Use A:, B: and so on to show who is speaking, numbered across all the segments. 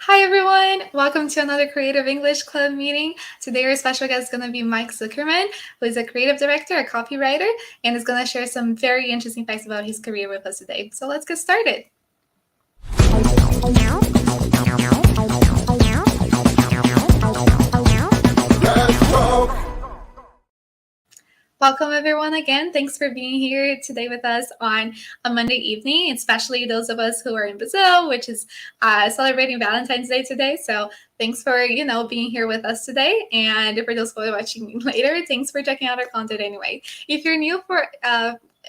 A: Hi everyone, welcome to another Creative English Club meeting. Today our special guest is going to be Mike Zuckerman, who is a creative director, a copywriter, and is going to share some very interesting facts about his career with us today. So let's get started. Welcome everyone again. Thanks for being here today with us on a Monday evening, especially those of us who are in Brazil, which is celebrating Valentine's Day today. So thanks for, being here with us today. And for those who are watching later, thanks for checking out our content anyway. If you're new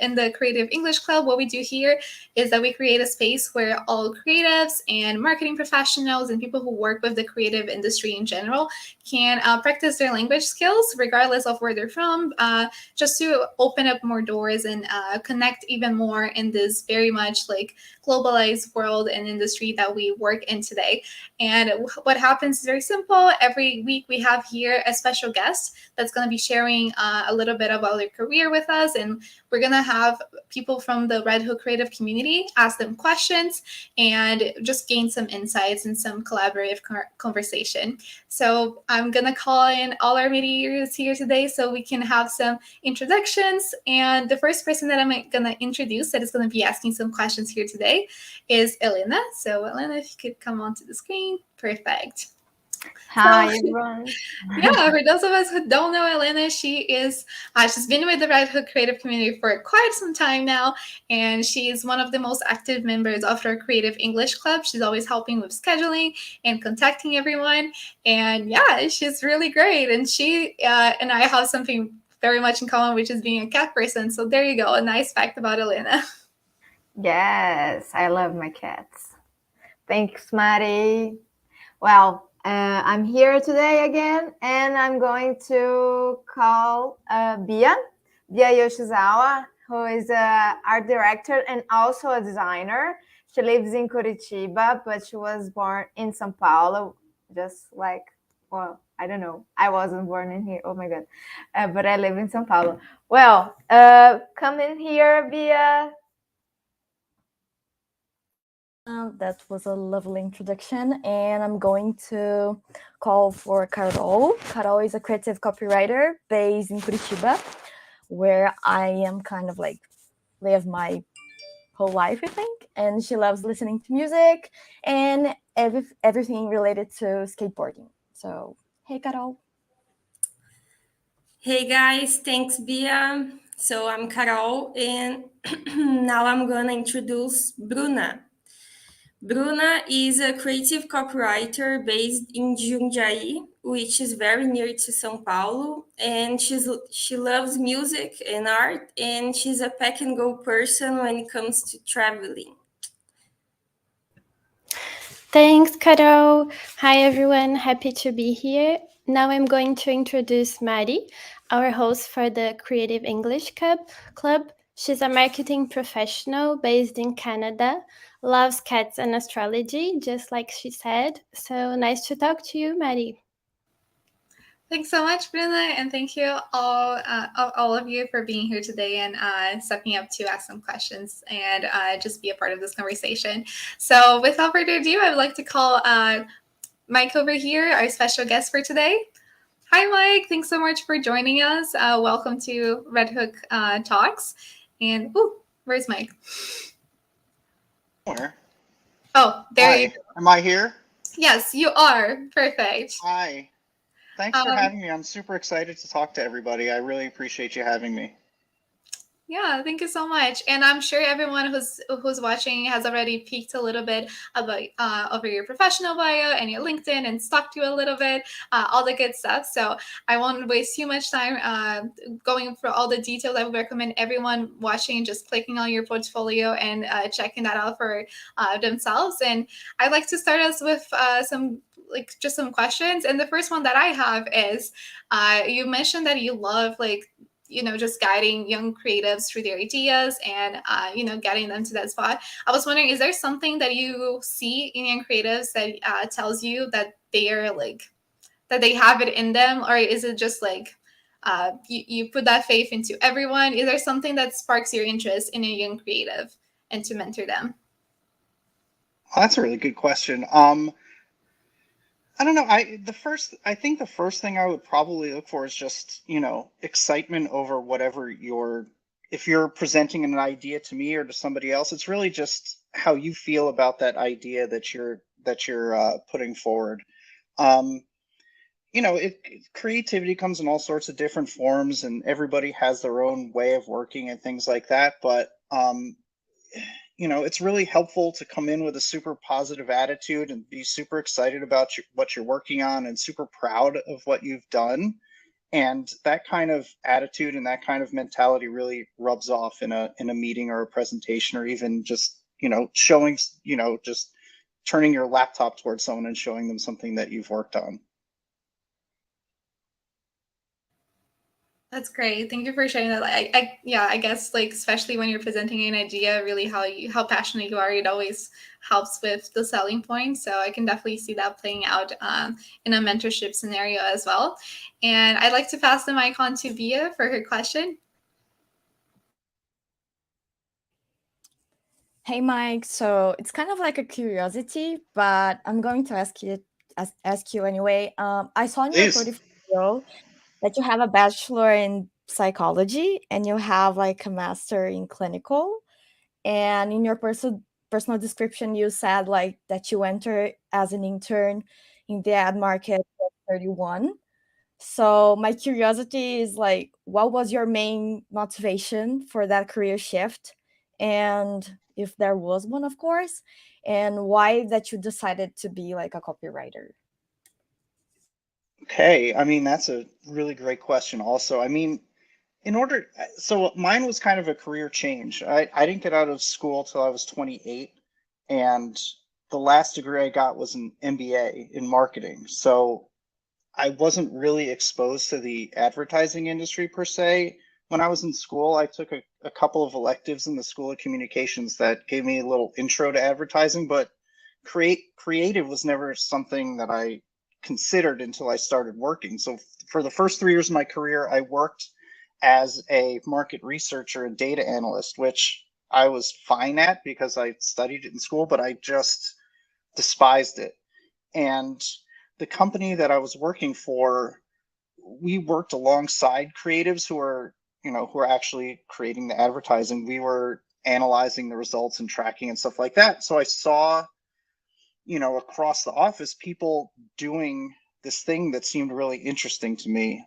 A: in the Creative English Club, what we do here is that we create a space where all creatives and marketing professionals and people who work with the creative industry in general can practice their language skills regardless of where they're from, just to open up more doors and connect even more in this very much like globalized world and industry that we work in today. And what happens is very simple. Every week we have here a special guest that's going to be sharing a little bit about their career with us, and we're going to have people from the Red Hook creative community ask them questions and just gain some insights and some collaborative conversation. So I'm going to call in all our mediators here today so we can have some introductions. And the first person that I'm going to introduce that is going to be asking some questions here today is Helena. So Helena, if you could come onto the screen. Perfect.
B: Hi, everyone.
A: Yeah, for those of us who don't know Helena, she's been with the Red Hook creative community for quite some time now, and she's one of the most active members of our Creative English Club. She's always helping with scheduling and contacting everyone, and yeah, she's really great. And she and I have something very much in common, which is being a cat person. So there you go, a nice fact about Helena.
B: Yes, I love my cats. Thanks, Mari. Well, I'm here today again, and I'm going to call Bia Yoshizawa, who is an art director and also a designer. She lives in Curitiba, but she was born in São Paulo, just like, well, I don't know. I wasn't born in here. Oh my God. But I live in São Paulo. Well, come in here, Bia.
C: That was a lovely introduction, and I'm going to call for Carol. Carol is a creative copywriter based in Curitiba, where I am kind of like live my whole life, I think. And she loves listening to music and everything related to skateboarding. So, hey, Carol.
D: Hey guys, thanks Bia. So I'm Carol, and now I'm gonna introduce Bruna. Bruna is a creative copywriter based in Jundiaí, which is very near to São Paulo, and she loves music and art, and she's a pack and go person when it comes to traveling.
E: Thanks, Carol. Hi, everyone. Happy to be here. Now I'm going to introduce Mari, our host for the Creative English Club. She's a marketing professional based in Canada, loves cats and astrology, just like she said. So nice to talk to you, Mari.
A: Thanks so much, Bruna, and thank you all of you for being here today and stepping up to ask some questions and just be a part of this conversation. So without further ado, I would like to call Mike over here, our special guest for today. Hi, Mike. Thanks so much for joining us. Welcome to Red Hook Talks. And, where's Mike?
F: Where?
A: Oh, there you go.
F: Am I here?
A: Yes, you are. Perfect.
F: Hi. Thanks for having me. I'm super excited to talk to everybody. I really appreciate you having me.
A: Yeah, thank you so much. And I'm sure everyone who's watching has already peeked a little bit about over your professional bio and your LinkedIn and stalked you a little bit, all the good stuff. So I won't waste too much time going through all the details. I would recommend everyone watching just clicking on your portfolio and checking that out for themselves. And I'd like to start us with just some questions. And the first one that I have is you mentioned that you love just guiding young creatives through their ideas and, getting them to that spot. I was wondering, is there something that you see in young creatives that tells you that they are that they have it in them? Or is it just you put that faith into everyone? Is there something that sparks your interest in a young creative and to mentor them?
F: Oh, that's a really good question. I don't know. I think the first thing I would probably look for is just, excitement over whatever if you're presenting an idea to me or to somebody else, it's really just how you feel about that idea that you're putting forward. Um, creativity comes in all sorts of different forms, and everybody has their own way of working and things like that. But it's really helpful to come in with a super positive attitude and be super excited about what you're working on and super proud of what you've done. And that kind of attitude and that kind of mentality really rubs off in a meeting or a presentation, or even just, showing, just turning your laptop towards someone and showing them something that you've worked on.
A: That's great. Thank you for sharing that. I guess like especially when you're presenting an idea, really how passionate you are, it always helps with the selling point. So I can definitely see that playing out in a mentorship scenario as well. And I'd like to pass the mic on to Bia for her question.
C: Hey, Mike. So it's kind of like a curiosity, but I'm going to ask you anyway. I saw in your
F: Please.
C: portfolio that you have a bachelor in psychology and you have like a master in clinical. And in your personal description, you said like that you entered as an intern in the ad market at 31. So my curiosity is like, what was your main motivation for that career shift? And if there was one, of course, and why that you decided to be like a copywriter?
F: Okay. I mean, that's a really great question also. I mean, so mine was kind of a career change. I didn't get out of school till I was 28, and the last degree I got was an MBA in marketing. So I wasn't really exposed to the advertising industry per se. When I was in school, I took a couple of electives in the School of Communications that gave me a little intro to advertising, but creative was never something that I considered until I started working. So for the first 3 years of my career, I worked as a market researcher and data analyst, which I was fine at because I studied it in school, but I just despised it. And the company that I was working for, we worked alongside creatives who are actually creating the advertising. We were analyzing the results and tracking and stuff like that. So I saw, across the office, people doing this thing that seemed really interesting to me.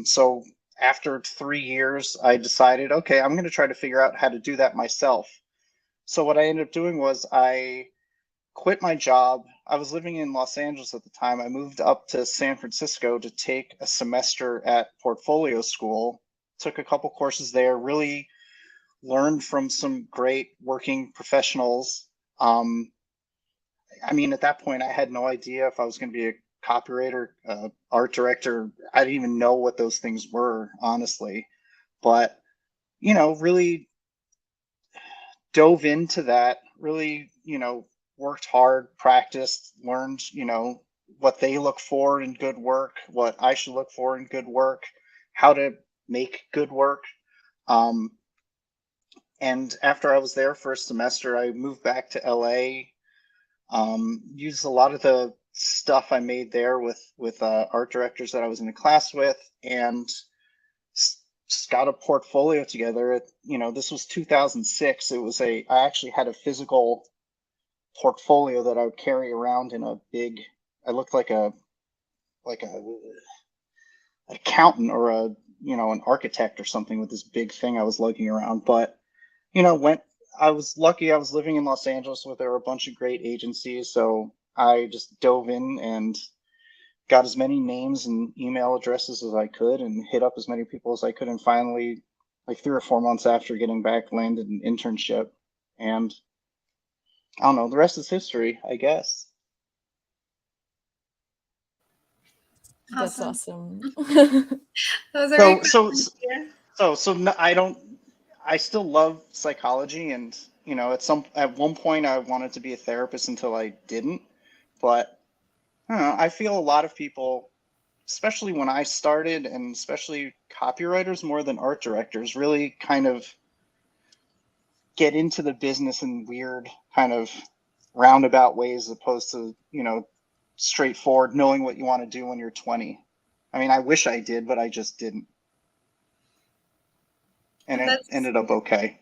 F: So after 3 years, I decided, okay, I'm going to try to figure out how to do that myself. So what I ended up doing was I quit my job. I was living in Los Angeles at the time. I moved up to San Francisco to take a semester at portfolio school, took a couple courses there, really learned from some great working professionals. I mean, at that point, I had no idea if I was going to be a copywriter, art director. I didn't even know what those things were, honestly. But, really dove into that, really, worked hard, practiced, learned, what they look for in good work, what I should look for in good work, how to make good work. And after I was there for a semester, I moved back to LA, used a lot of the stuff I made there with art directors that I was in a class with, and just got a portfolio together. This was 2006. I actually had a physical portfolio that I would carry around in a big, I looked like a accountant or an architect or something with this big thing I was lugging around. But, I was lucky I was living in Los Angeles where there were a bunch of great agencies. So I just dove in and got as many names and email addresses as I could and hit up as many people as I could. And finally, like 3 or 4 months after getting back, landed an internship. And I don't know, the rest is history, I guess.
C: That's
A: Awesome.
C: awesome.
A: Those are
F: I still love psychology, and at one point I wanted to be a therapist until I didn't. But I don't know, I feel a lot of people, especially when I started, and especially copywriters more than art directors, really kind of get into the business in weird kind of roundabout ways, as opposed to straightforward, knowing what you want to do when you're 20. I mean, I wish I did, but I just didn't. And it ended up okay.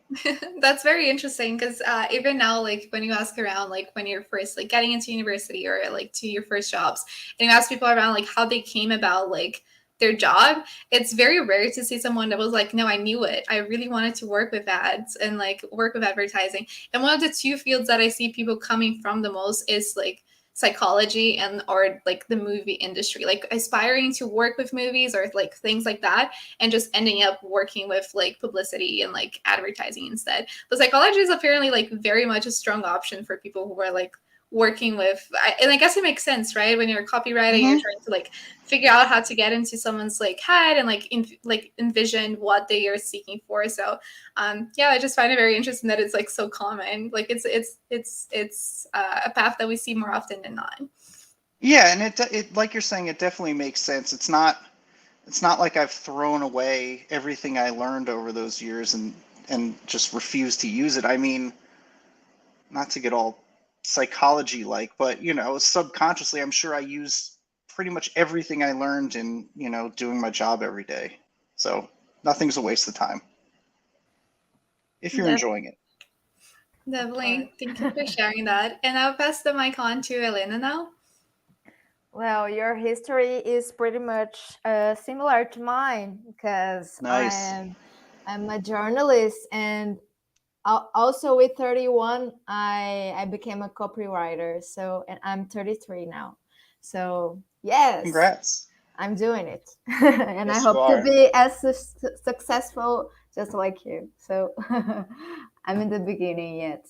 A: That's very interesting because even now, like when you ask around, like when you're first like getting into university or like to your first jobs, and you ask people around like how they came about like their job, it's very rare to see someone that was like, no, I knew it. I really wanted to work with ads and like work with advertising. And one of the two fields that I see people coming from the most is like psychology and or like the movie industry, like aspiring to work with movies or like things like that, and just ending up working with like publicity and like advertising instead. But psychology is apparently like very much a strong option for people who are like working with, and I guess it makes sense, right? When you're a copywriter, you're trying to like figure out how to get into someone's like head and like envision what they are seeking for. So yeah, I just find it very interesting that it's like so common. Like it's a path that we see more often than not.
F: Yeah, and it like you're saying, it definitely makes sense. It's not like I've thrown away everything I learned over those years and just refused to use it. I mean, not to get all psychology like, but you know, subconsciously I'm sure I use pretty much everything I learned in, you know, doing my job every day. So nothing's a waste of time if you're enjoying it.
A: Definitely. Thank you for sharing that. And I'll pass the mic on to Helena now.
B: Well, your history is pretty much similar to mine because
F: Nice.
B: I'm a journalist, and also with 31 I became a copywriter. So, and I'm 33 now. So yes,
F: Congrats.
B: I'm doing it. And
F: Yes,
B: I
F: you
B: hope to
F: are.
B: be as successful just like you. So I'm in the beginning yet.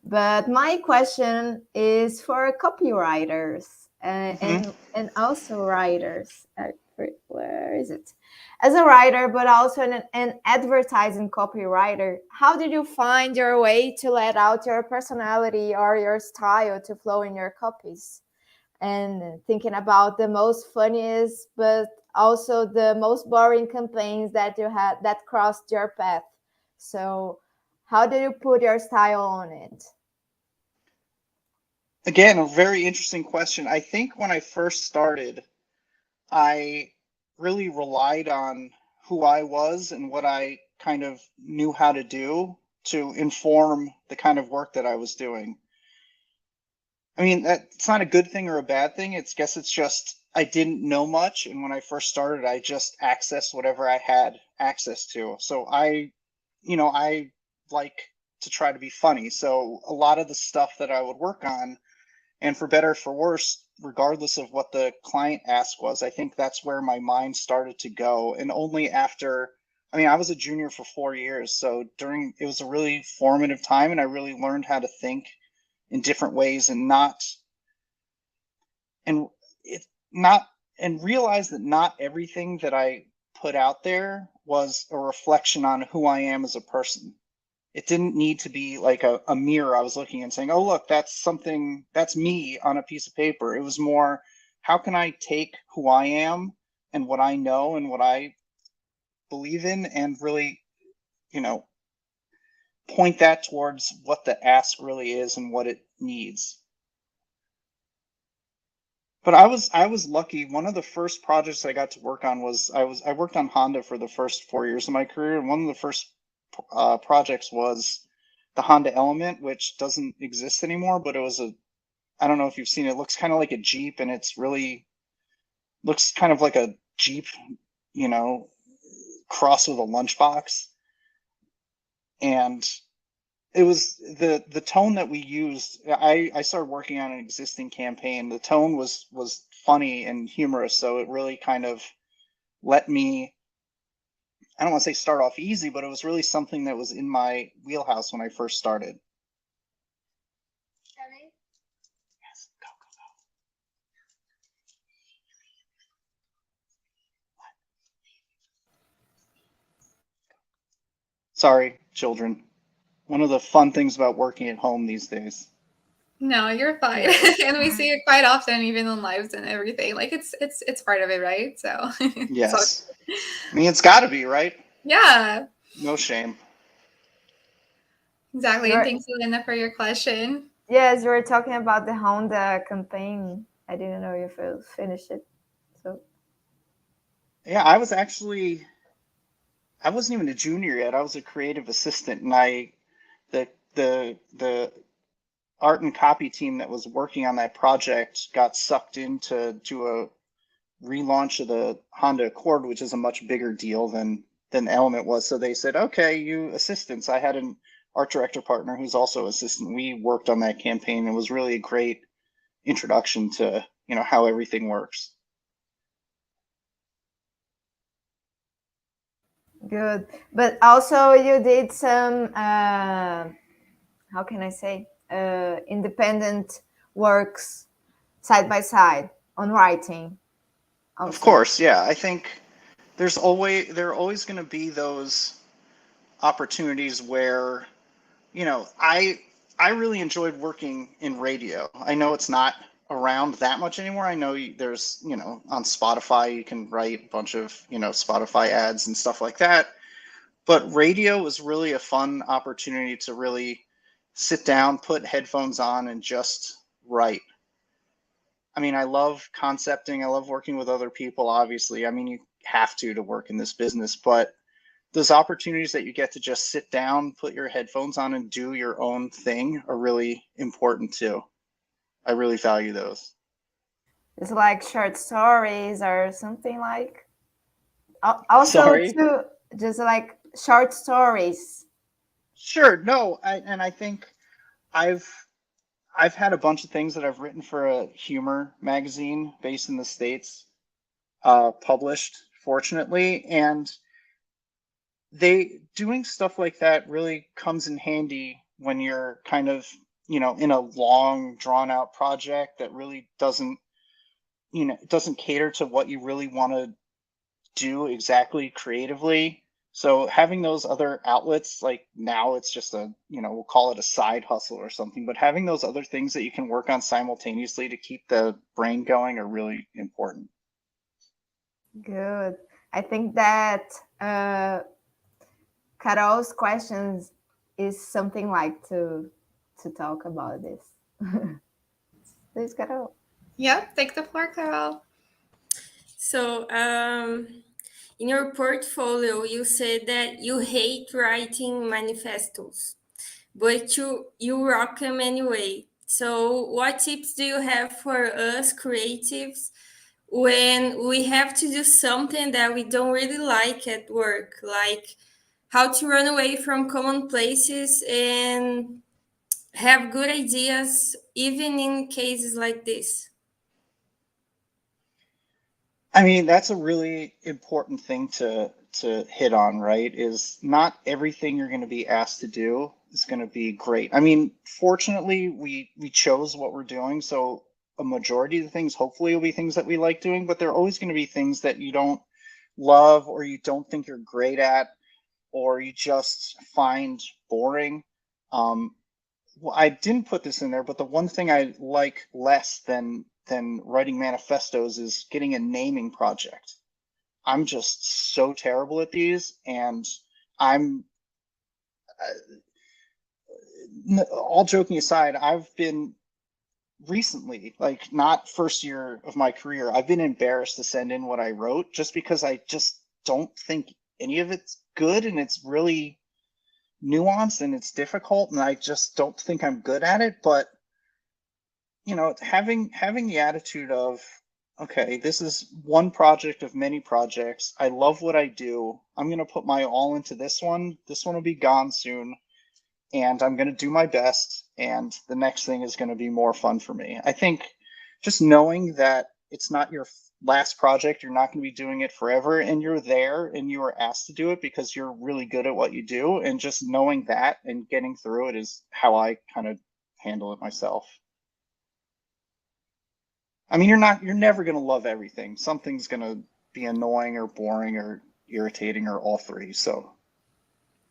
B: But my question is for copywriters and also writers. Where is it? As a writer, but also an advertising copywriter, how did you find your way to let out your personality or your style to flow in your copies? And thinking about the most funniest, but also the most boring campaigns that you had that crossed your path. So how did you put your style on it?
F: Again, a very interesting question. I think when I first started, I really relied on who I was and what I kind of knew how to do to inform the kind of work that I was doing. I mean, that's not a good thing or a bad thing. Guess it's just I didn't know much, and when I first started, I just accessed whatever I had access to. So I like to try to be funny. So a lot of the stuff that I would work on, and for better or for worse, regardless of what the client ask was, I think that's where my mind started to go. And only after, I mean, I was a junior for 4 years, so it was a really formative time, and I really learned how to think in different ways and realize that not everything that I put out there was a reflection on who I am as a person. It didn't need to be like a mirror I was looking and saying, oh, look, that's me on a piece of paper. It was more, how can I take who I am and what I know and what I believe in and really, point that towards what the ask really is and what it needs. But I was lucky. One of the first projects I got to work on was I worked on Honda for the first 4 years of my career, and one of the first projects was the Honda Element, which doesn't exist anymore, but it was I don't know if you've seen it. It looks kind of like a Jeep, and it's really looks kind of like a Jeep, crossed with a lunchbox. And it was the tone that we used. I started working on an existing campaign. The tone was funny and humorous, so it really kind of let me, I don't want to say start off easy, but it was really something that was in my wheelhouse when I first started. Yes, go. Sorry, children. One of the fun things about working at home these days.
A: No, you're fine. And we see it quite often, even in lives and everything. Like it's part of it, right? So
F: Yes. I mean, it's got to be, right?
A: Yeah.
F: No shame.
A: Exactly. And thanks, Elena, for your question.
B: Yes, you were talking about the Honda campaign. I didn't know if you finished it. So
F: Yeah, I wasn't even a junior yet. I was a creative assistant, and the art and copy team that was working on that project got sucked into do a relaunch of the Honda Accord, which is a much bigger deal than Element was. So they said, okay, you assistants. I had an art director partner who's also assistant. We worked on that campaign. It was really a great introduction to, how everything works.
B: good. But also you did some, how can I say, independent works side by side on writing also.
F: Of course, yeah. I think there are always going to be those opportunities where, I really enjoyed working in radio. I know it's not around that much anymore. I know there's, on Spotify, you can write a bunch of, Spotify ads and stuff like that. But radio was really a fun opportunity to really sit down, put headphones on, and just write. I mean, I love concepting. I love working with other people, obviously. I mean, you have to work in this business, but those opportunities that you get to just sit down, put your headphones on, and do your own thing are really important too. I really value those.
B: It's like short stories or something like. Also,
F: Sorry?
B: too, just like short stories.
F: Sure. No, I think I've had a bunch of things that I've written for a humor magazine based in the States, published, fortunately, and doing stuff like that really comes in handy when you're kind of, in a long drawn out project that really doesn't cater to what you really want to do exactly creatively. So having those other outlets, like now it's just we'll call it a side hustle or something, but having those other things that you can work on simultaneously to keep the brain going are really important.
B: Good. I think that Carol's questions is something like to talk about this. Please, Carol.
A: Yep, take the floor, Carol.
D: So, in your portfolio, you said that you hate writing manifestos, but you rock them anyway. So, what tips do you have for us creatives when we have to do something that we don't really like at work, like how to run away from commonplaces and have good ideas, even in cases like this?
F: I mean, that's a really important thing to hit on, right? Is not everything you're going to be asked to do is going to be great. I mean, fortunately, we chose what we're doing, so a majority of the things hopefully will be things that we like doing, but there are always going to be things that you don't love or you don't think you're great at or you just find boring. Well, I didn't put this in there, but the one thing I like less than writing manifestos is getting a naming project. I'm just so terrible at these, and I'm all joking aside, I've been recently, like not first year of my career, I've been embarrassed to send in what I wrote just because I just don't think any of it's good, and it's really nuanced and it's difficult, and I just don't think I'm good at it. But having the attitude of, okay, this is one project of many projects. I love what I do. I'm going to put my all into this one. This one will be gone soon, and I'm going to do my best. And the next thing is going to be more fun for me. I think just knowing that it's not your last project, you're not going to be doing it forever, and you're there and you are asked to do it because you're really good at what you do. And just knowing that and getting through it is how I kind of handle it myself. I mean, you're never going to love everything. Something's going to be annoying or boring or irritating or all three. So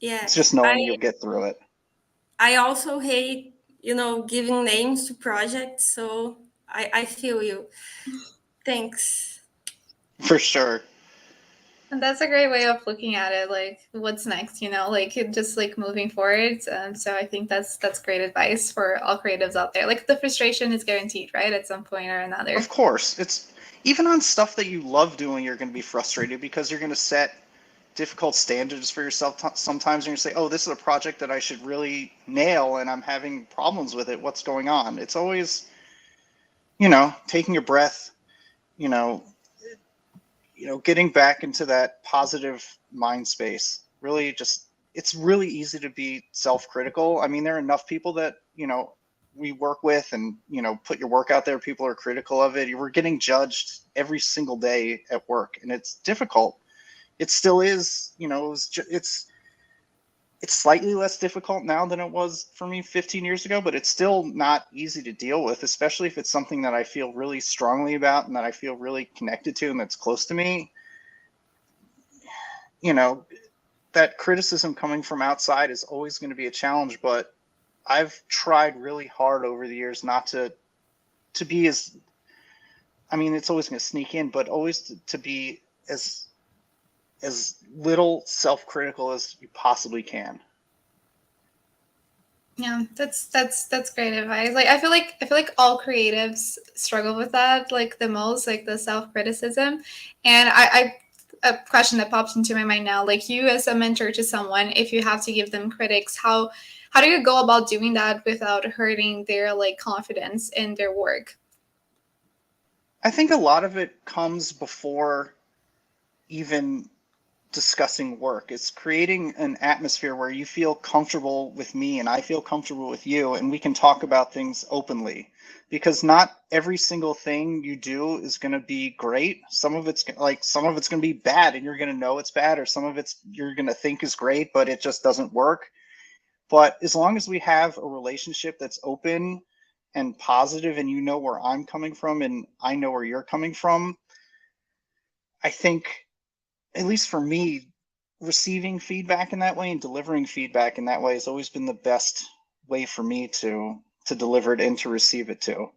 D: Yeah,
F: it's just knowing you'll get through it.
D: I also hate, giving names to projects. So I feel you. Thanks.
F: For sure.
A: And that's a great way of looking at it. Like, what's next? Like just like moving forward. So I think that's great advice for all creatives out there. Like the frustration is guaranteed, right? At some point or another.
F: Of course, it's even on stuff that you love doing, you're going to be frustrated because you're going to set difficult standards for yourself. Sometimes you're going to say, oh, this is a project that I should really nail and I'm having problems with it. What's going on? It's always, taking a breath, you know, getting back into that positive mind space. Really it's really easy to be self-critical. I mean, there are enough people that, we work with and, put your work out there. People are critical of it. We're getting judged every single day at work and it's difficult. It still is, it's slightly less difficult now than it was for me 15 years ago, but it's still not easy to deal with, especially if it's something that I feel really strongly about and that I feel really connected to and that's close to me. That criticism coming from outside is always going to be a challenge, but I've tried really hard over the years not to be as, I mean, it's always going to sneak in, but always to be as little self-critical as you possibly can.
A: Yeah, that's great advice. Like I feel like all creatives struggle with that like the most, like the self-criticism. And I a question that pops into my mind now, like you as a mentor to someone, if you have to give them critics, how do you go about doing that without hurting their like confidence in their work?
F: I think a lot of it comes before even discussing work. It's creating an atmosphere where you feel comfortable with me and I feel comfortable with you and we can talk about things openly, because not every single thing you do is going to be great. Some of it's going to be bad and you're going to know it's bad, or some of it's you're going to think is great but it just doesn't work. But as long as we have a relationship that's open and positive and you know where I'm coming from and I know where you're coming from, I think, at least for me, receiving feedback in that way and delivering feedback in that way has always been the best way for me to deliver it and to receive it too.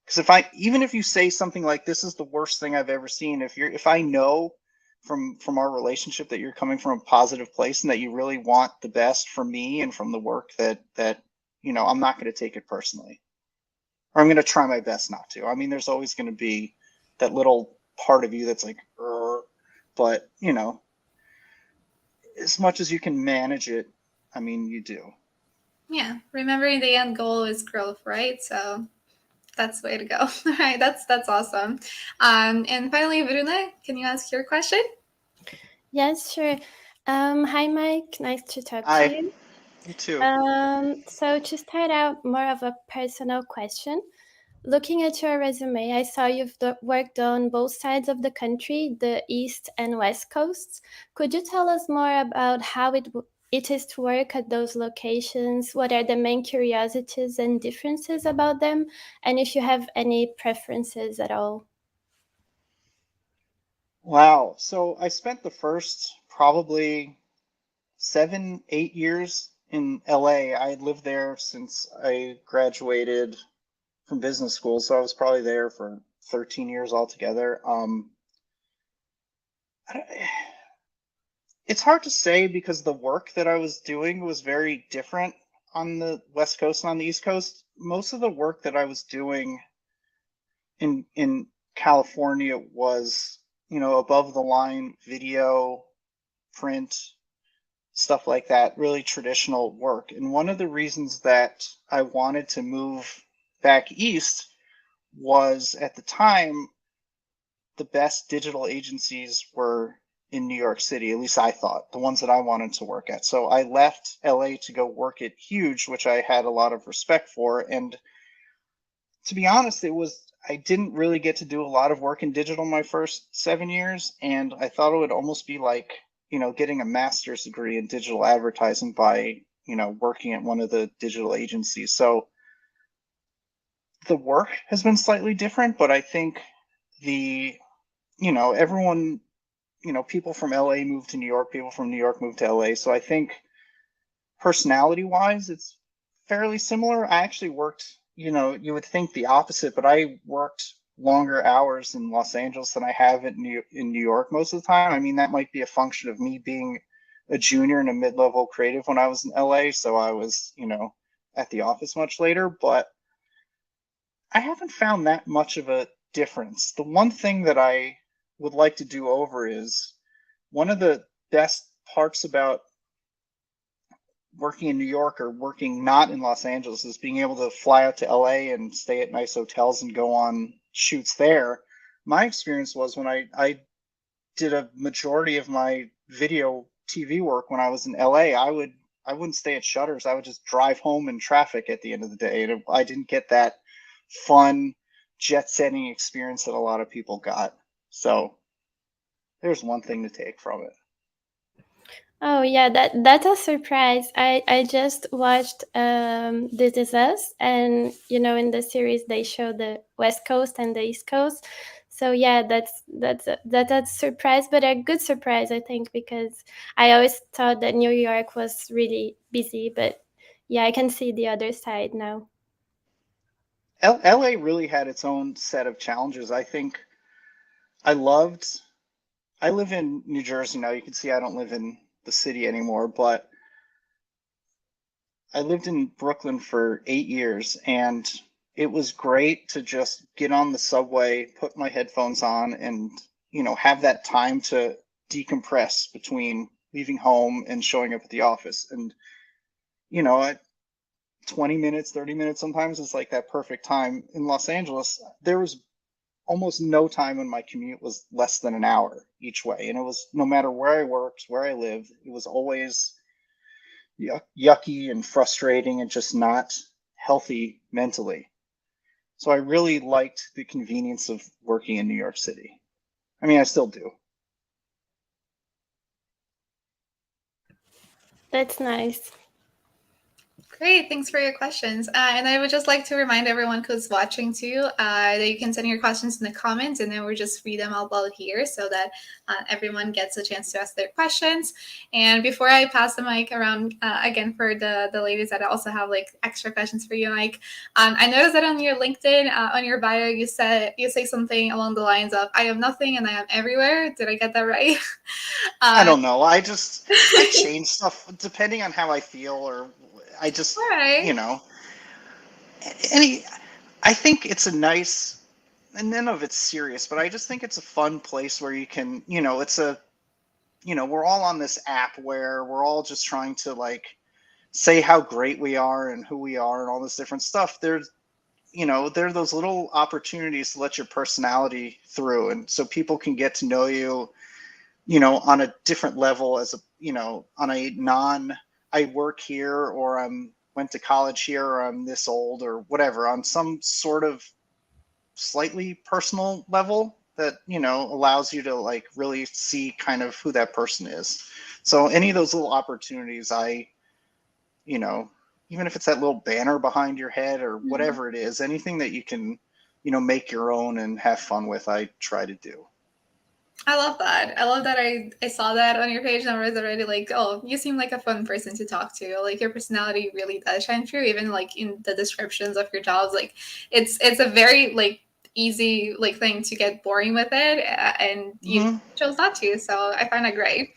F: Because even if you say something like, this is the worst thing I've ever seen, if I know from our relationship that you're coming from a positive place and that you really want the best for me and from the work, that I'm not going to take it personally, or I'm going to try my best not to. I mean, there's always going to be that little part of you that's like, but as much as you can manage it, I mean, you do.
A: Yeah, remembering the end goal is growth, right? So that's the way to go. All right, that's awesome. And finally, Bruna, can you ask your question?
E: Yes, sure. Hi, Mike. Nice to talk
F: Hi.
E: to you.
F: You too.
E: So to start out, more of a personal question. Looking at your resume, I saw you've worked on both sides of the country, the East and West Coasts. Could you tell us more about how it is to work at those locations? What are the main curiosities and differences about them? And if you have any preferences at all?
F: Wow. So I spent the first probably 7-8 years in LA. I had lived there since I graduated from business school, so I was probably there for 13 years altogether. It's hard to say because the work that I was doing was very different on the West Coast and on the East Coast. Most of the work that I was doing in California was, above the line video, print, stuff like that, really traditional work. And one of the reasons that I wanted to move back east was, at the time, the best digital agencies were in New York City. At least I thought, the ones that I wanted to work at. So I left LA to go work at Huge, which I had a lot of respect for. And to be honest, I didn't really get to do a lot of work in digital my first 7 years. And I thought it would almost be like, getting a master's degree in digital advertising by, working at one of the digital agencies. So the work has been slightly different, but I think everyone, people from LA moved to New York, people from New York moved to LA. So I think personality wise, it's fairly similar. I actually worked, you would think the opposite, but I worked longer hours in Los Angeles than I have in New York most of the time. I mean, that might be a function of me being a junior and a mid-level creative when I was in LA, so I was, at the office much later, but I haven't found that much of a difference. The one thing that I would like to do over is one of the best parts about working in New York or working not in Los Angeles is being able to fly out to LA and stay at nice hotels and go on shoots there. My experience was when I did a majority of my video TV work when I was in LA, I wouldn't stay at Shutters. I would just drive home in traffic at the end of the day. And I didn't get that fun jet setting experience that a lot of people got. So there's one thing to take from it.
E: Oh yeah, that's a surprise. I just watched This Is Us, and in the series they show the West Coast and the East Coast. So yeah, that's a surprise, but a good surprise, I think, because I always thought that New York was really busy, but yeah, I can see the other side now.
F: LA really had its own set of challenges. I think I live in New Jersey now. You can see I don't live in the city anymore, but I lived in Brooklyn for 8 years, and it was great to just get on the subway, put my headphones on, and have that time to decompress between leaving home and showing up at the office. And at 20 minutes, 30 minutes sometimes is like that perfect time. In Los Angeles, there was almost no time when my commute was less than an hour each way. And it was, no matter where I worked, where I lived, it was always yucky and frustrating and just not healthy mentally. So I really liked the convenience of working in New York City. I mean, I still do.
E: That's nice.
A: Great, thanks for your questions. And I would just like to remind everyone who's watching too that you can send your questions in the comments, and then we'll just read them out loud here so that everyone gets a chance to ask their questions. And before I pass the mic around again for the ladies that also have like extra questions for you, Mike, I noticed that on your LinkedIn, on your bio, you say something along the lines of "I am nothing and I am everywhere." Did I get that right?
F: I don't know. I change stuff depending on how I feel, or I just,
A: Right.
F: I think it's a nice, and none of it's serious, but I just think it's a fun place where you can, we're all on this app where we're all just trying to like say how great we are and who we are and all this different stuff. There are those little opportunities to let your personality through. And so people can get to know you, on a different level as on a I work here, or went to college here, or I'm this old, or whatever, on some sort of slightly personal level that, allows you to like really see kind of who that person is. So any of those little opportunities, even if it's that little banner behind your head or whatever it is, anything that you can, make your own and have fun with, I try to do.
A: I love that. I love that I saw that on your page and I was already like, oh, you seem like a fun person to talk to. Like your personality really does shine through, even like in the descriptions of your jobs. Like it's a very like easy like thing to get boring with it, and you chose not to. So I find that great.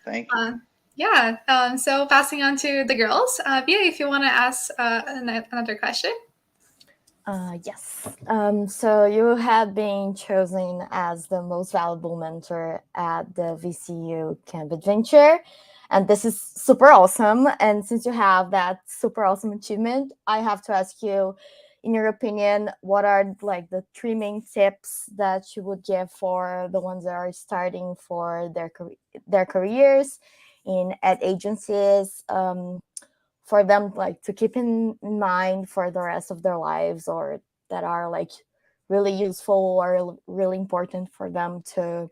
F: Thank you.
A: Yeah. So passing on to the girls, Bia, if you want to ask another question.
C: Yes. So you have been chosen as the most valuable mentor at the VCU Camp Adventure, and this is super awesome. And since you have that super awesome achievement, I have to ask you, in your opinion, what are like the 3 main tips that you would give for the ones that are starting for their careers at agencies? For them like to keep in mind for the rest of their lives, or that are like really useful or really important for them to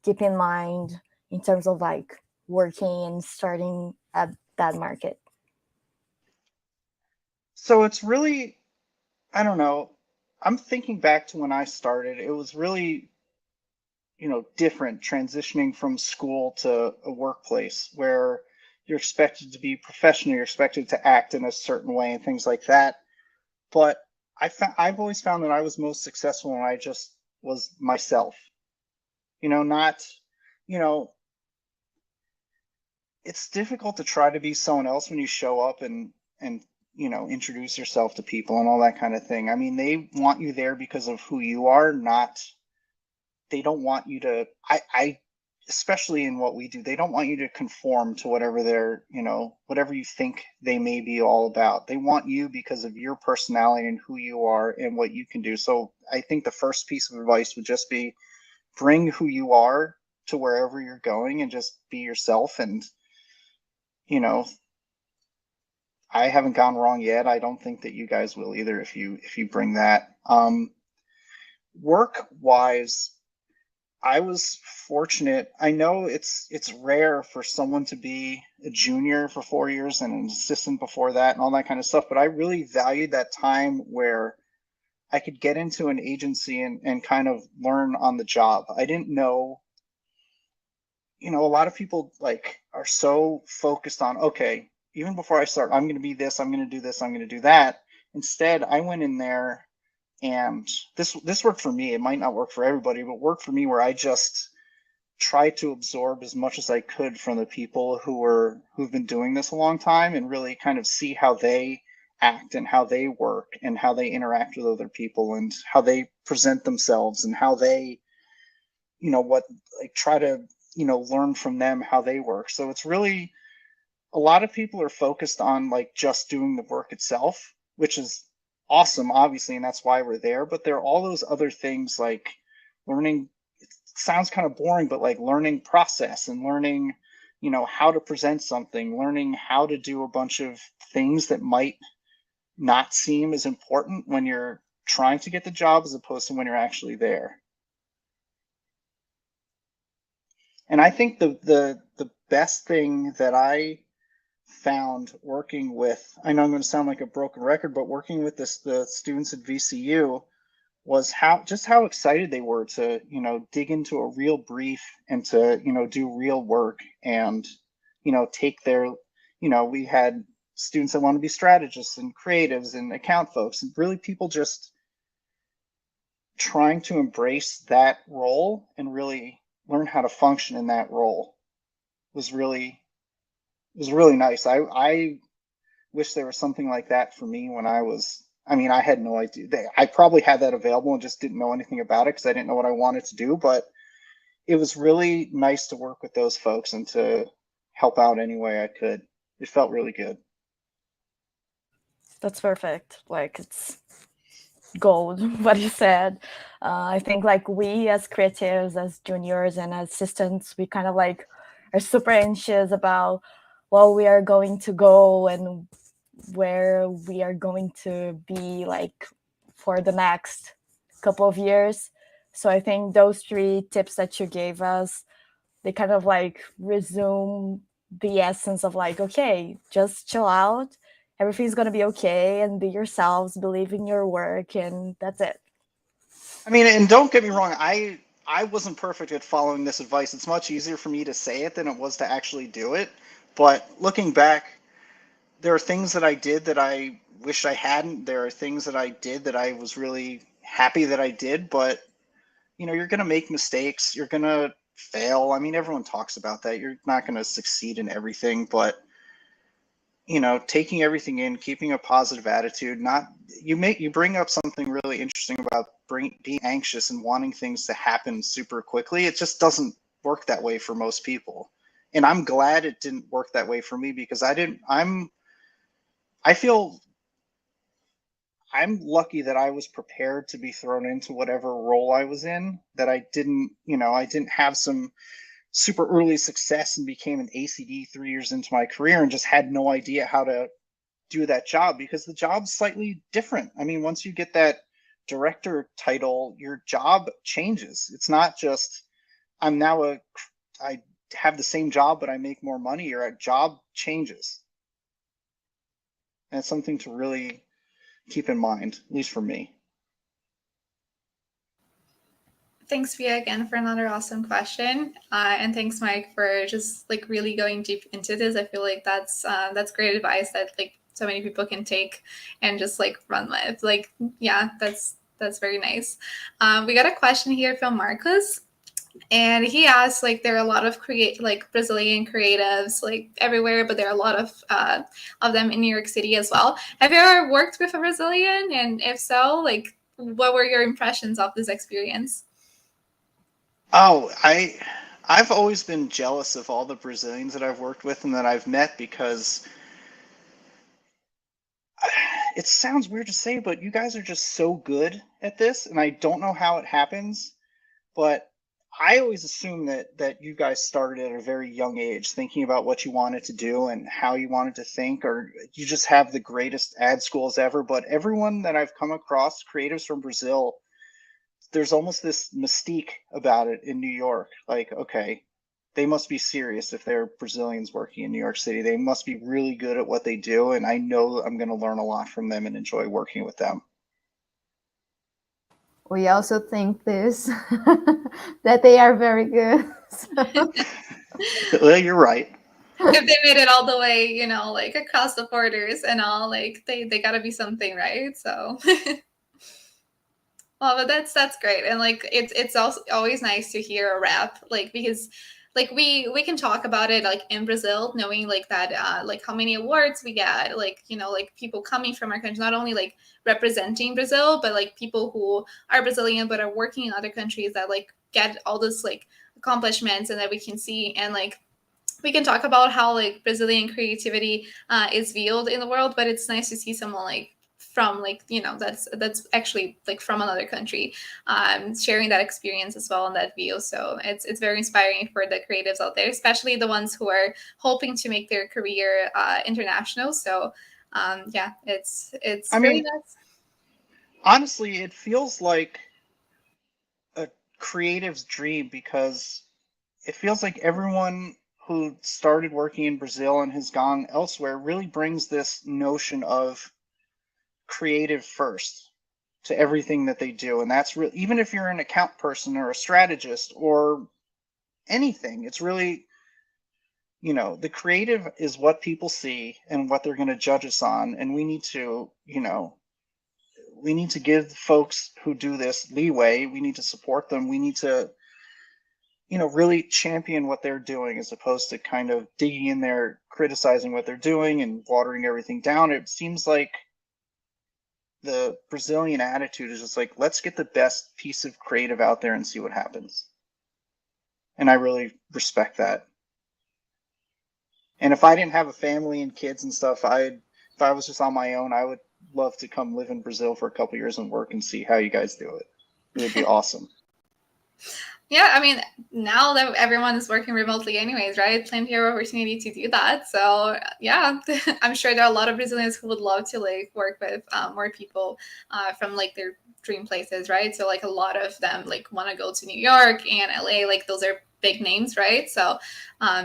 C: keep in mind in terms of like working and starting at that market?
F: So it's really, I don't know, I'm thinking back to when I started. It was really, different transitioning from school to a workplace where you're expected to be professional, you're expected to act in a certain way and things like that. But I've always found that I was most successful when I just was myself. Not, you know, it's difficult to try to be someone else when you show up and introduce yourself to people and all that kind of thing. I mean, they want you there because of who you are, not they don't want you to I especially in what we do, they don't want you to conform to whatever whatever you think they may be all about. They want you because of your personality and who you are and what you can do. So I think the first piece of advice would just be bring who you are to wherever you're going and just be yourself. And I haven't gone wrong yet. I don't think that you guys will either if you bring that. Work wise, I was fortunate. I know it's rare for someone to be a junior for 4 years and an assistant before that and all that kind of stuff, but I really valued that time where I could get into an agency and kind of learn on the job. I didn't know, a lot of people are so focused on, okay, even before I start, I'm going to be this, I'm going to do this, I'm going to do that. Instead, I went in there and this worked for me. It might not work for everybody, but worked for me where I just tried to absorb as much as I could from the people who've been doing this a long time and really kind of see how they act and how they work and how they interact with other people and how they present themselves and how they, try to, learn from them how they work. So it's really, a lot of people are focused on just doing the work itself, which is awesome, obviously, and that's why we're there. But there are all those other things like learning. It sounds kind of boring, but learning process and learning, how to present something, learning how to do a bunch of things that might not seem as important when you're trying to get the job as opposed to when you're actually there. And I think the best thing that I found working with, I know I'm going to sound like a broken record, but working with the students at VCU was how excited they were to, dig into a real brief and to, do real work and, take their, we had students that want to be strategists and creatives and account folks and really people just trying to embrace that role and really learn how to function in that role was really nice. I wish there was something like that for me when I had no idea. I probably had that available and just didn't know anything about it because I didn't know what I wanted to do, but it was really nice to work with those folks and to help out any way I could. It felt really good.
C: That's perfect. It's gold, what you said. I think we as creatives, as juniors and as assistants, we kind of are super anxious about where we are going to go and where we are going to be for the next couple of years. So I think those 3 tips that you gave us, they kind of resume the essence of okay, just chill out, everything's going to be okay, and be yourselves, believe in your work, and that's it.
F: I mean, and don't get me wrong, I wasn't perfect at following this advice. It's much easier for me to say it than it was to actually do it. But looking back, there are things that I did that I wish I hadn't. There are things that I did that I was really happy that I did. But, you're going to make mistakes. You're going to fail. I mean, everyone talks about that. You're not going to succeed in everything. But, taking everything in, keeping a positive attitude, you bring up something really interesting about being anxious and wanting things to happen super quickly. It just doesn't work that way for most people. And I'm glad it didn't work that way for me because I feel I'm lucky that I was prepared to be thrown into whatever role I was in, that I didn't have some super early success and became an ACD 3 years into my career and just had no idea how to do that job because the job's slightly different. I mean, once you get that director title, your job changes. It's not just I have the same job, but I make more money. Your job changes. And it's something to really keep in mind, at least for me.
A: Thanks, Via, again for another awesome question, and thanks, Mike, for just really going deep into this. I feel like that's great advice that so many people can take and just like run with. Like, yeah, that's very nice. We got a question here from Marcus. And he asked, like, there are a lot of Brazilian creatives like everywhere, but there are a lot of them in New York City as well. Have you ever worked with a Brazilian? And if so, like, what were your impressions of this experience?
F: Oh, I've always been jealous of all the Brazilians that I've worked with and that I've met, because it sounds weird to say, but you guys are just so good at this, and I don't know how it happens, but I always assume that you guys started at a very young age thinking about what you wanted to do and how you wanted to think, or you just have the greatest ad schools ever. But everyone that I've come across, creatives from Brazil, there's almost this mystique about it in New York. Like, okay, they must be serious if they're Brazilians working in New York City. They must be really good at what they do, and I know I'm going to learn a lot from them and enjoy working with them.
B: We also think this, that they are very good.
F: Well, you're right.
A: If they made it all the way, you know, like across the borders and all, like they gotta be something, right? So well, but that's great. And like it's also always nice to hear a rap, like, because like we can talk about it like in Brazil, knowing like that like how many awards we get, like, you know, like people coming from our country, not only like representing Brazil, but like people who are Brazilian but are working in other countries that like get all this like accomplishments, and that we can see, and like we can talk about how like Brazilian creativity is viewed in the world, but it's nice to see someone like from like, you know, that's actually like from another country, sharing that experience as well and that view. So it's very inspiring for the creatives out there, especially the ones who are hoping to make their career international. So yeah, it's really nice.
F: Honestly, it feels like a creative's dream, because it feels like everyone who started working in Brazil and has gone elsewhere really brings this notion of creative first to everything that they do. And that's really, even if you're an account person or a strategist or anything, it's really, you know, the creative is what people see and what they're going to judge us on. And we need to, you know, we need to give folks who do this leeway. We need to support them. We need to, you know, really champion what they're doing, as opposed to kind of digging in there, criticizing what they're doing and watering everything down. It seems like the Brazilian attitude is just like, let's get the best piece of creative out there and see what happens. And I really respect that. And if I didn't have a family and kids and stuff, if I was just on my own, I would love to come live in Brazil for a couple years and work and see how you guys do it. It would be awesome.
A: Yeah, I mean, now that everyone is working remotely anyways, right? Plenty of opportunity to do that. So yeah, I'm sure there are a lot of Brazilians who would love to like work with more people from like their dream places, right? So like a lot of them like want to go to New York and LA, like those are big names, right? So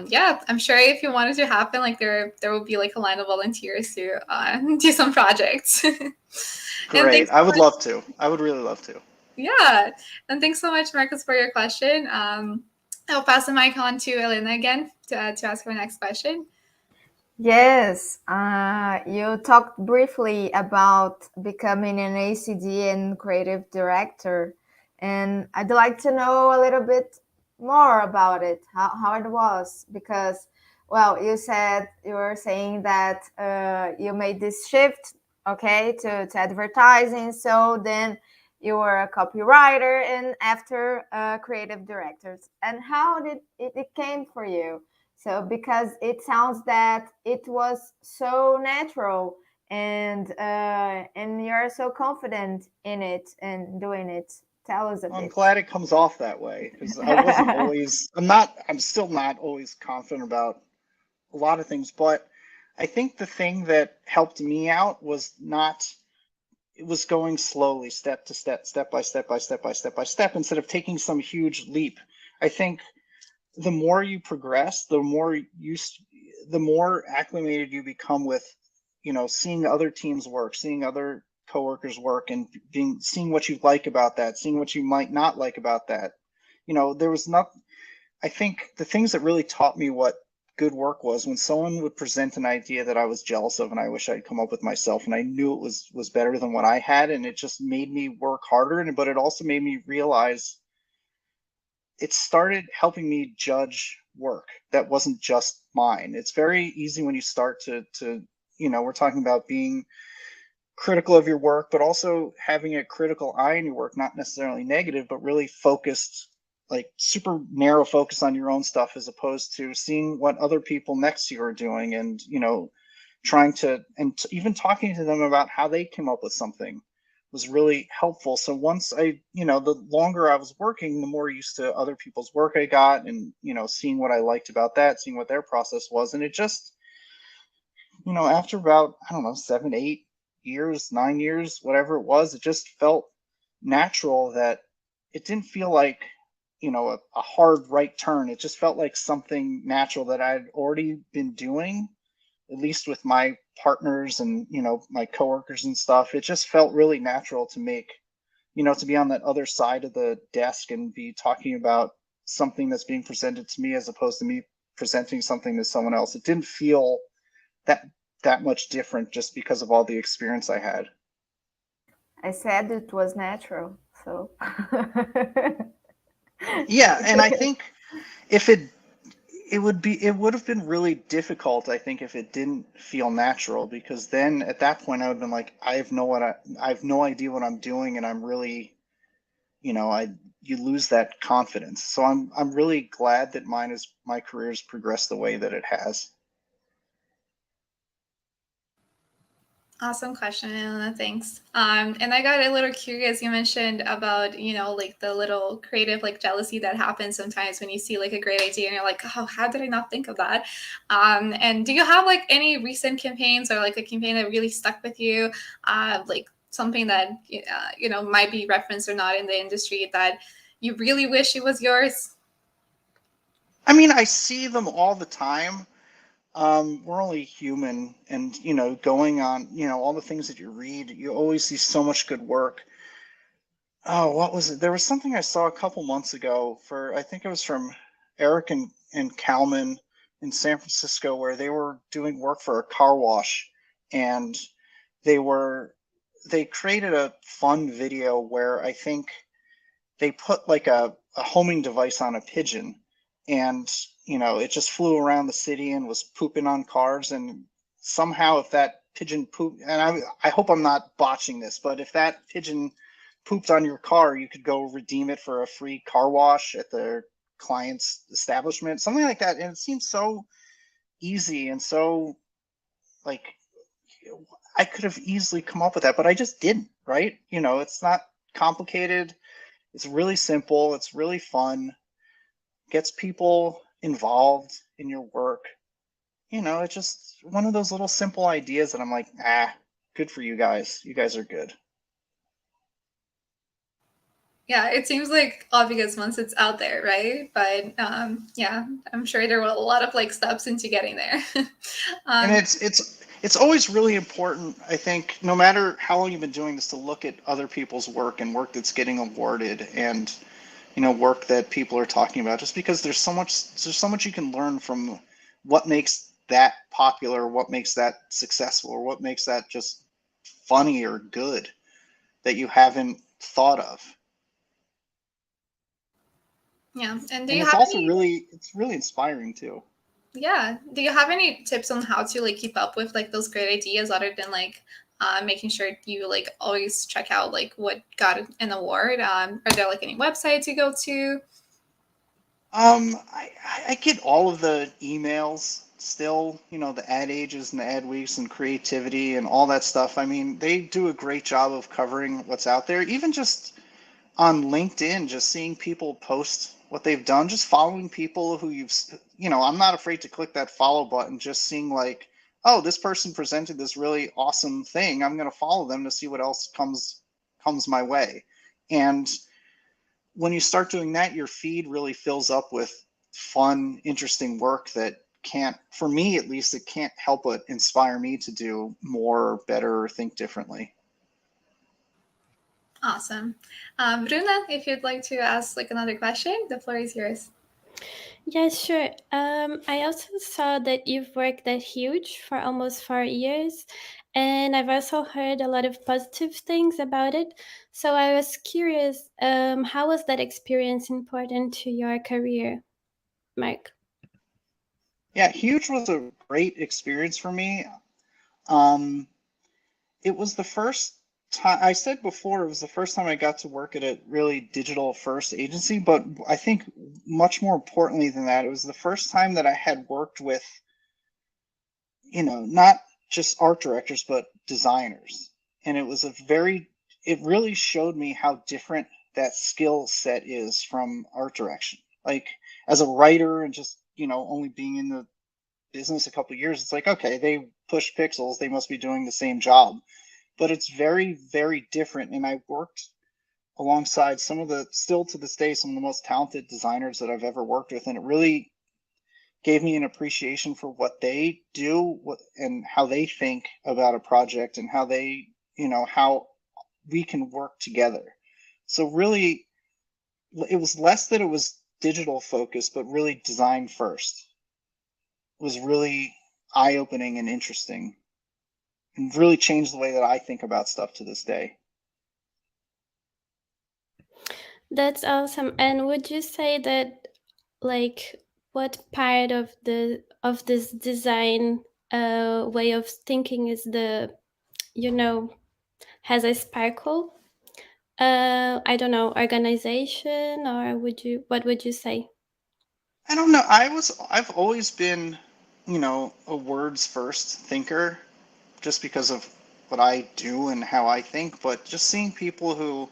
A: yeah, I'm sure if you wanted to happen, like there will be like a line of volunteers to do some projects.
F: Great. I would love to. I would really love to.
A: Yeah, and thanks so much, Marcus, for your question. I'll pass the mic on to Helena again to ask her next question.
B: Yes, you talked briefly about becoming an ACD and creative director, and I'd like to know a little bit more about it, how it was, because, well, you were saying that you made this shift, okay, to advertising, so then you were a copywriter and after creative directors. And how did it came for you? So because it sounds that it was so natural and you're so confident in it and doing it. Tell us a bit.
F: I'm glad it comes off that way, because I'm still not always confident about a lot of things, but I think the thing that helped me out was it was going slowly, step to step, step by step by step by step by step, instead of taking some huge leap. I think the more you progress, the more acclimated you become with, you know, seeing other teams work, seeing other coworkers work, and seeing what you like about that, seeing what you might not like about that. You know, I think the things that really taught me what good work was when someone would present an idea that I was jealous of and I wish I'd come up with myself, and I knew it was better than what I had, and it just made me work harder. And but it also made me realize it started helping me judge work that wasn't just mine. It's very easy when you start to we're talking about being critical of your work, but also having a critical eye on your work, not necessarily negative, but really focused, like super narrow focus on your own stuff, as opposed to seeing what other people next to you are doing, and trying to even talking to them about how they came up with something was really helpful. So once the longer I was working, the more used to other people's work I got, and seeing what I liked about that, seeing what their process was. And it just, after about, I don't know, 7, 8 years, 9 years, whatever it was, it just felt natural. That it didn't feel like a hard right turn. It just felt like something natural that I'd already been doing, at least with my partners and my coworkers and stuff. It just felt really natural to make, to be on that other side of the desk and be talking about something that's being presented to me, as opposed to me presenting something to someone else. It didn't feel that much different, just because of all the experience I had.
B: I said it was natural, so.
F: Yeah, and I think if it would have been really difficult, I think, if it didn't feel natural, because then at that point I would have been like, I have no idea what I'm doing, and I'm really, you lose that confidence. So I'm really glad that my career has progressed the way that it has.
A: Awesome question, Helena. Thanks. And I got a little curious. You mentioned about, like the little creative, like jealousy that happens sometimes when you see like a great idea and you're like, oh, how did I not think of that? And do you have like any recent campaigns, or like a campaign that really stuck with you? Like something that, might be referenced or not in the industry that you really wish it was yours?
F: I mean, I see them all the time. We're only human, and going on, all the things that you read, you always see so much good work. Oh, what was it? There was something I saw a couple months ago I think it was from Eric and Kalman in San Francisco, where they were doing work for a car wash, and they created a fun video where I think they put like a homing device on a pigeon, and it just flew around the city and was pooping on cars. And somehow, if that pigeon pooped, and I hope I'm not botching this, but if that pigeon pooped on your car, you could go redeem it for a free car wash at the client's establishment, something like that. And it seems so easy, and so, like, I could have easily come up with that, but I just didn't, right? It's not complicated. It's really simple. It's really fun. Gets people involved in your work. It's just one of those little simple ideas that I'm like, good for you guys. You guys are good.
A: Yeah, it seems like obvious once it's out there, right? But yeah, I'm sure there were a lot of like steps into getting there.
F: And it's always really important, I think, no matter how long you've been doing this, to look at other people's work and work that's getting awarded, and work that people are talking about, just because there's so much you can learn from what makes that popular, what makes that successful, or what makes that just funny or good that you haven't thought of.
A: Yeah, and
F: it's really inspiring too.
A: Yeah, do you have any tips on how to like keep up with like those great ideas, other than like making sure you like always check out like what got an award? Are there like any websites you go to?
F: I get all of the emails still, the ad ages and the ad weeks and creativity and all that stuff. I mean, they do a great job of covering what's out there. Even just on LinkedIn, just seeing people post what they've done, just following people who I'm not afraid to click that follow button, just seeing like, oh, this person presented this really awesome thing. I'm going to follow them to see what else comes my way. And when you start doing that, your feed really fills up with fun, interesting work that for me at least, it can't help but inspire me to do more, better, or think differently.
A: Awesome. Bruna, if you'd like to ask like another question, the floor is yours.
E: Yeah, sure. I also saw that you've worked at Huge for almost 4 years, and I've also heard a lot of positive things about it. So I was curious, how was that experience important to your career, Mike?
F: Yeah, Huge was a great experience for me. Um, it was the first time, I said before, it was the first time I got to work at a really digital first agency, but I think much more importantly than that, it was the first time that I had worked with, not just art directors, but designers. And it really showed me how different that skill set is from art direction. Like as a writer and just, only being in the business a couple of years, it's like, okay, they push pixels, they must be doing the same job. But it's very, very different. And I worked alongside still to this day, some of the most talented designers that I've ever worked with. And it really gave me an appreciation for what they do and how they think about a project and how we can work together. So really, it was less that it was digital focused, but really design first. It was really eye-opening and interesting and really changed the way that I think about stuff to this day.
E: That's awesome. And would you say that, like, what part of this design way of thinking is has a sparkle? I don't know, organization, or what would you say?
F: I don't know. I've always been, a words first thinker just because of what I do and how I think, but just seeing people who,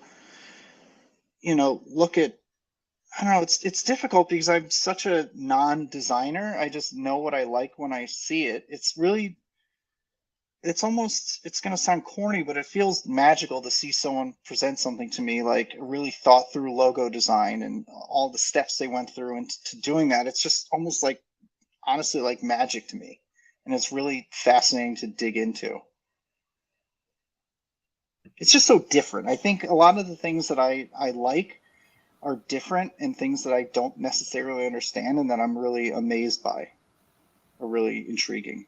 F: look at, I don't know, it's difficult because I'm such a non-designer. I just know what I like when I see it. It's going to sound corny, but it feels magical to see someone present something to me like a really thought through logo design and all the steps they went through and to doing that. It's just almost like, honestly, like magic to me. And it's really fascinating to dig into. It's just so different. I think a lot of the things that I like are different and things that I don't necessarily understand and that I'm really amazed by are really intriguing.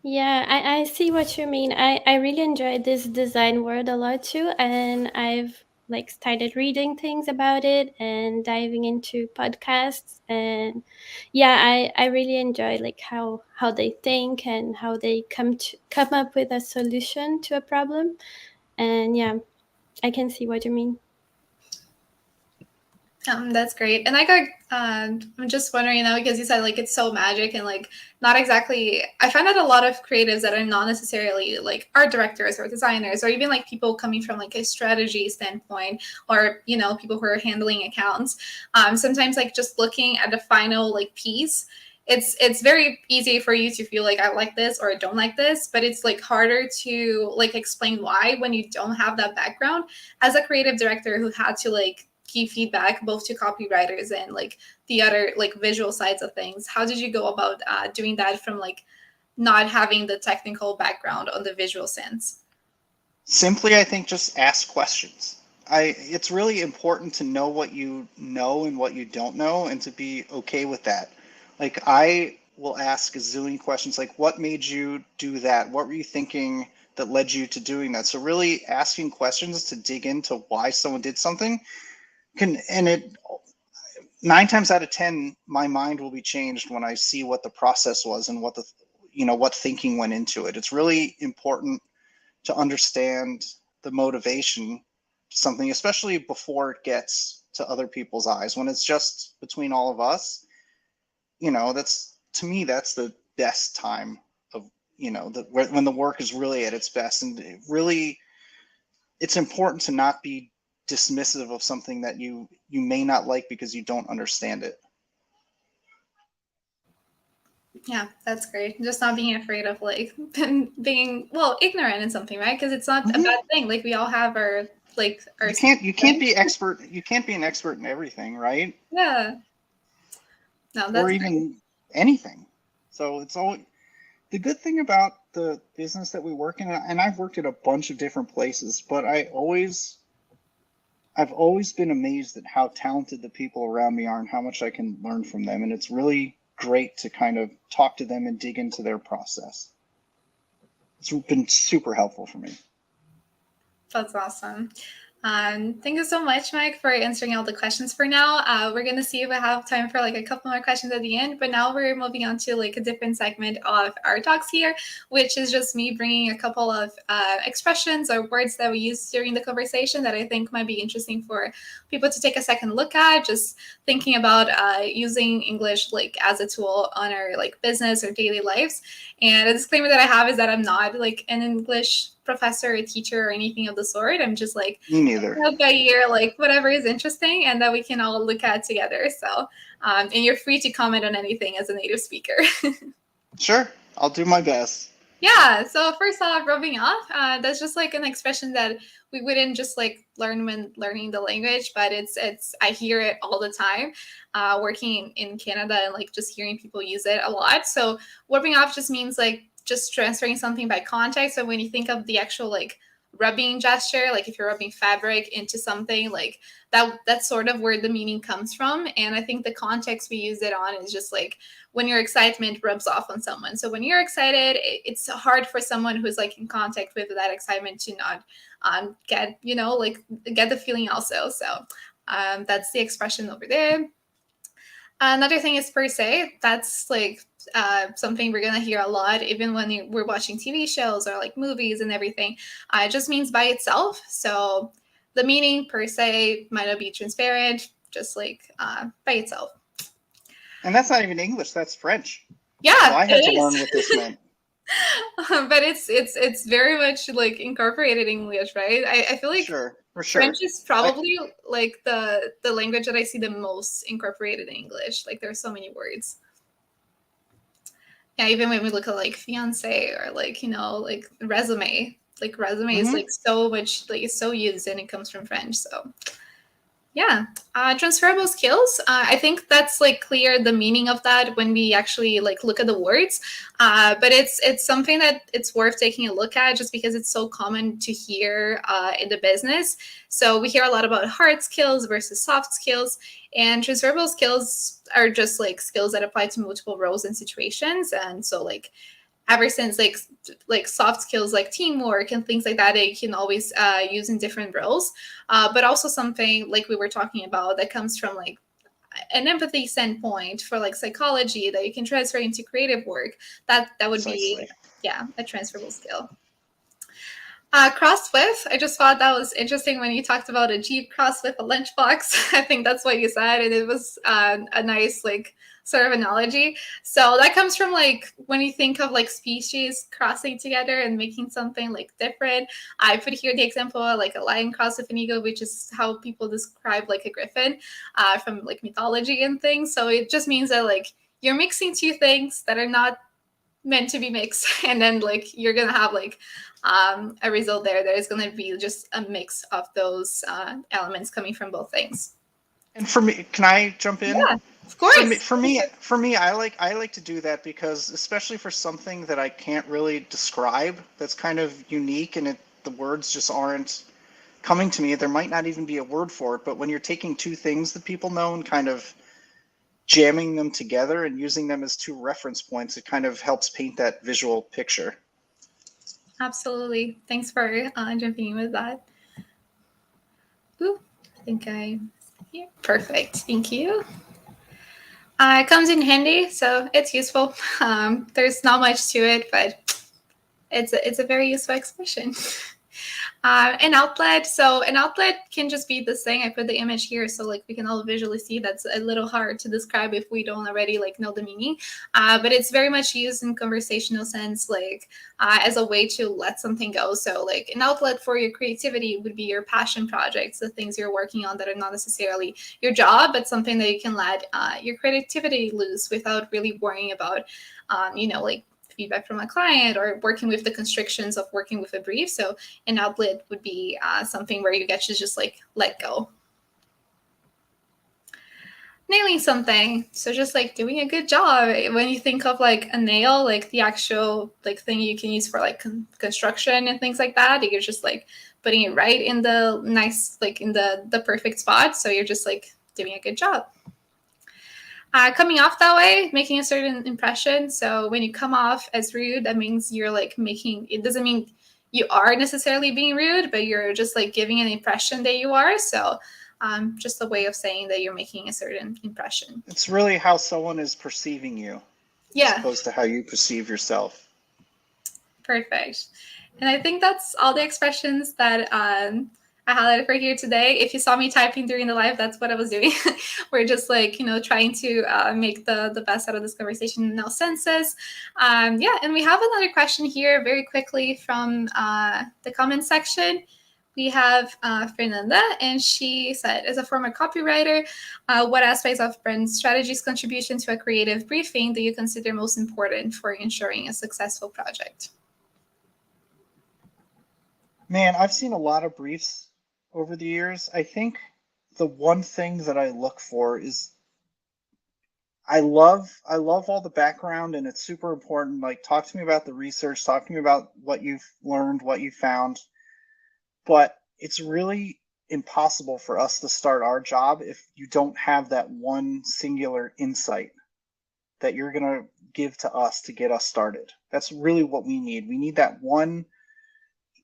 E: Yeah, I see what you mean. I really enjoyed this design world a lot too, and I've like started reading things about it and diving into podcasts, and yeah, I really enjoy like how they think and how they come up with a solution to a problem. And yeah, I can see what you mean.
A: That's great. And I'm just wondering now because you said like it's so magic and like not exactly. I find that a lot of creatives that are not necessarily like art directors or designers or even like people coming from like a strategy standpoint or people who are handling accounts. Sometimes like just looking at the final like piece. It's very easy for you to feel like I like this or I don't like this, but it's like harder to like explain why when you don't have that background. As a creative director who had to like give feedback both to copywriters and like the other like visual sides of things, how did you go about doing that from like not having the technical background on the visual sense?
F: Simply, I think just ask questions. It's really important to know what you know and what you don't know and to be okay with that. Like I will ask a zillion questions like what made you do that? What were you thinking that led you to doing that? So really asking questions to dig into why someone did something and it 9 times out of 10, my mind will be changed when I see what the process was and what thinking went into it. It's really important to understand the motivation to something, especially before it gets to other people's eyes. When it's just between all of us, that's to me, that's the best time of, when the work is really at its best. And it's important to not be dismissive of something that you may not like because you don't understand it.
A: Yeah, that's great. Just not being afraid of like being ignorant in something, right? Because it's not a bad thing. Like we all have our
F: You can't be expert. You can't be an expert in everything, right?
A: Yeah. No,
F: Or
A: that's
F: even anything. So it's always the good thing about the business that we work in, and I've worked at a bunch of different places, but I always I've always been amazed at how talented the people around me are and how much I can learn from them. And it's really great to kind of talk to them and dig into their process. It's been super helpful for me.
A: That's awesome. Thank you so much, Mike, for answering all the questions for now. We're going to see if I have time for like a couple more questions at the end, but now we're moving on to like a different segment of our talks here, which is just me bringing a couple of expressions or words that we use during the conversation that I think might be interesting for people to take a second look at, just thinking about using English like as a tool on our like business or daily lives. And a disclaimer that I have is that I'm not like an English professor or teacher or anything of the sort. I'm just like
F: Me neither.
A: by year, like whatever is interesting and that we can all look at together. So, and you're free to comment on anything as a native speaker.
F: Sure, I'll do my best.
A: Yeah. So first off, rubbing off. That's just like an expression that we wouldn't just like learn when learning the language, but it's I hear it all the time, working in Canada and like just hearing people use it a lot. So rubbing off just means like just transferring something by contact. So when you think of the actual like rubbing gesture, like if you're rubbing fabric into something, like that's sort of where the meaning comes from. And I think the context we use it on is just like when your excitement rubs off on someone. So when you're excited, it's hard for someone who's like in contact with that excitement to not get, you know, like get the feeling also. So that's the expression over there. Another thing is per se. That's like something we're going to hear a lot, even when we're watching TV shows or like movies and everything. It just means by itself. So the meaning per se might not be transparent, just like by itself.
F: And that's not even English, that's French.
A: Yeah,
F: so I had to learn what this meant.
A: But it's very much like incorporated English, right? I feel like
F: Sure, for sure.
A: French is probably like the language that I see the most incorporated in English. Like there's so many words. Yeah, even when we look at like fiance or like, you know, like resume. Like resume is like so much, like it's so used and it comes from French. So yeah, transferable skills. I think that's like clear the meaning of that when we actually like look at the words. But it's something that it's worth taking a look at just because it's so common to hear in the business. So we hear a lot about hard skills versus soft skills, and transferable skills are just like skills that apply to multiple roles and situations. And so like ever since like soft skills like teamwork and things like that, they can always use in different roles, but also something like we were talking about that comes from like an empathy standpoint for like psychology that you can transfer into creative work. That would be a transferable skill. Crossed with, I just thought that was interesting when you talked about a Jeep crossed with a lunchbox. I think that's what you said, and it was a nice like sort of analogy. So that comes from like when you think of like species crossing together and making something like different. I put here the example of like a lion crossed with an eagle, which is how people describe like a griffin from like mythology and things. So it just means that like you're mixing two things that are not meant to be mixed, and then like you're gonna have like a result there that is gonna be just a mix of those elements coming from both things.
F: And for me, can I jump in?
A: Yeah, of course.
F: For me, I like to do that because especially for something that I can't really describe, that's kind of unique, and the words just aren't coming to me. There might not even be a word for it, but when you're taking two things that people know and kind of jamming them together and using them as two reference points, it kind of helps paint that visual picture.
A: Absolutely. Thanks for jumping in with that. Ooh, I think here. Perfect. Thank you. It comes in handy, so it's useful. There's not much to it, but it's a very useful expression. An outlet. So an outlet can just be this thing. I put the image here so like we can all visually see. That's a little hard to describe if we don't already like know the meaning. But it's very much used in conversational sense, like as a way to let something go. So like an outlet for your creativity would be your passion projects, the things you're working on that are not necessarily your job, but something that you can let your creativity loose without really worrying about, like feedback from a client or working with the constrictions of working with a brief. So an outlet would be something where you get to just like let go. Nailing something. So just like doing a good job. When you think of like a nail, like the actual like thing you can use for like construction and things like that, you're just like putting it right in the nice, like in the perfect spot. So you're just like doing a good job. Coming off that way, making a certain impression. So when you come off as rude, that means you're like making, it doesn't mean you are necessarily being rude, but you're just like giving an impression that you are. So just a way of saying that you're making a certain impression.
F: It's really how someone is perceiving you,
A: Yeah.
F: as opposed to how you perceive yourself.
A: Perfect. And I think that's all the expressions that I highlighted for here today. If you saw me typing during the live, that's what I was doing. We're just like, trying to make the best out of this conversation in all senses. Yeah, and we have another question here very quickly from the comment section. We have Fernanda, and she said, as a former copywriter, what aspects of brand strategy's contribution to a creative briefing do you consider most important for ensuring a successful project?
F: Man, I've seen a lot of briefs over the years. I think the one thing that I look for is I love all the background, and it's super important. Like, talk to me about the research, talk to me about what you've learned, what you found. But it's really impossible for us to start our job if you don't have that one singular insight that you're going to give to us to get us started. That's really what we need. We need that one.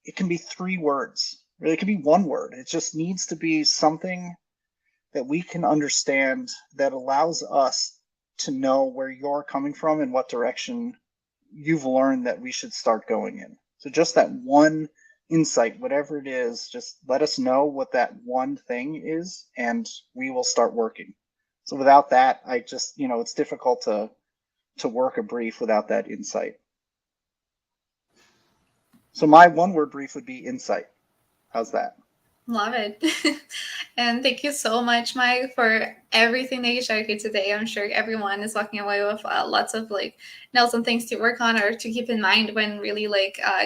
F: It can be 3 words. Really, it can be 1 word. It just needs to be something that we can understand that allows us to know where you're coming from and what direction you've learned that we should start going in. So just that one insight, whatever it is, just let us know what that one thing is, and we will start working. So without that, I just, it's difficult to work a brief without that insight. So my 1-word brief would be insight. How's that?
A: Love it. And thank you so much, Mike, for everything that you shared here today. I'm sure everyone is walking away with lots of notes and things to work on or to keep in mind when really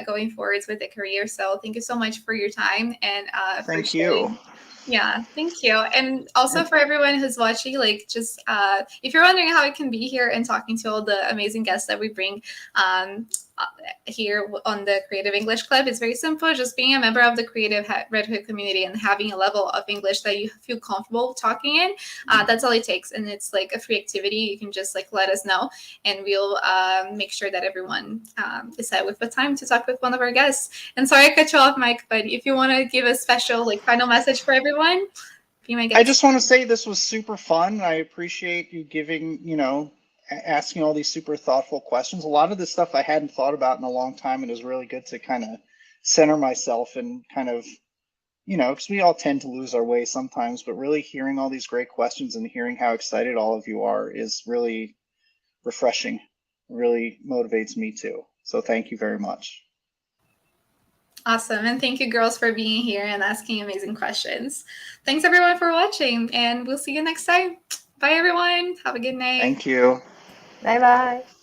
A: going forwards with the career. So thank you so much for your time and
F: thank you.
A: Yeah, thank you. And also for everyone who's watching, just if you're wondering how I can be here and talking to all the amazing guests that we bring here on the Creative English Club, it's very simple. Just being a member of the Creative Red Hood community and having a level of English that you feel comfortable talking in. That's all it takes. And it's like a free activity. You can just let us know, and we'll make sure that everyone decide with what time to talk with one of our guests. And sorry I cut you off, Mike, but if you want to give a special final message for everyone, be my guest.
F: I just want to say this was super fun. I appreciate you giving, asking all these super thoughtful questions. A lot of this stuff I hadn't thought about in a long time, and it was really good to kind of center myself and kind of, because we all tend to lose our way sometimes, but really hearing all these great questions and hearing how excited all of you are is really refreshing. It really motivates me too. So thank you very much.
A: Awesome. And thank you, girls, for being here and asking amazing questions. Thanks, everyone, for watching, and we'll see you next time. Bye, everyone. Have a good night.
F: Thank you.
B: Bye-bye.